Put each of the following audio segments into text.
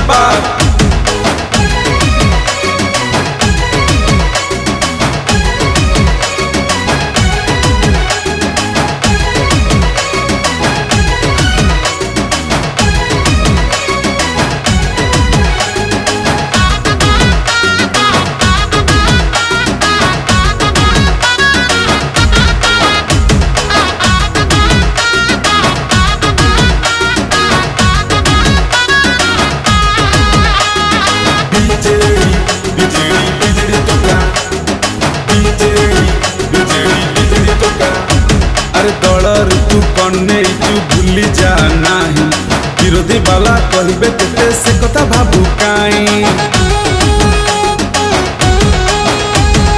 जिंदाबाद। अरे दलर तू कन्ने तू भूली जा नाही, विरोधी बाला कहबे केते से कथा भाबू काई।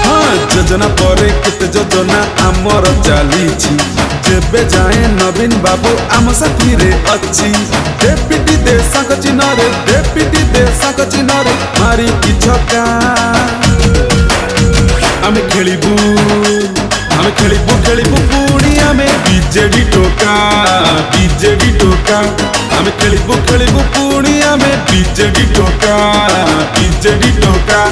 हाँ योजना परे केते योजना आमर चलीछि, जेबे जाए नवीन बाबू आम साथी रे अच्छी। डेपिटी देशक चिन्ह रे, डेपिटी देशक चिन्ह रे मारी कि छक्का आमे खेलिबू, आमे खेलिबू खेलिबू पुणी आमे बीजेडी टोका, बीजेडी टोका। आमे खेलिबू खेलिबू पुणी आमे बीजेडी टोका, बीजेडी टोका।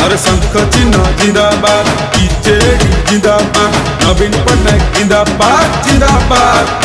अरे शंख चिन्ह जिंदाबाद, बीजेडी जिंदाबाद, नवीन पटनायक जिंदाबाद जिंदाबाद।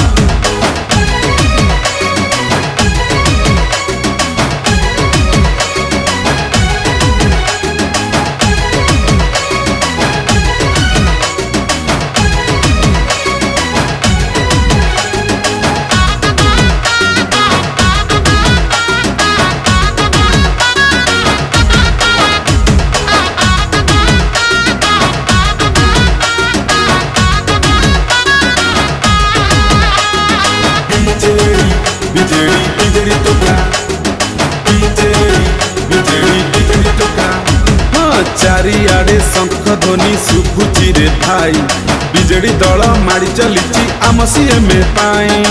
चारिआडे शंख ध्वनि शुभुची रे भाई, बीजेडी दल माड़ी चलीची आम सीएम पाई।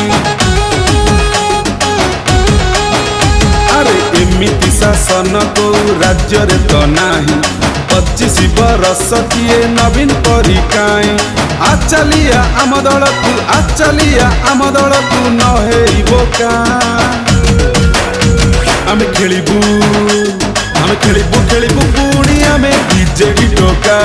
अरे एमिति शासन को राज्य रे तो नाही, 25 बरस किए नवीन परी काई। आ चलिया आम दल को, आ चलिया आम दल को न हेइबो का। आमे खेलिबू, आमे खेलिबू खेलिबू पुणी आमे बीजेडी टोका।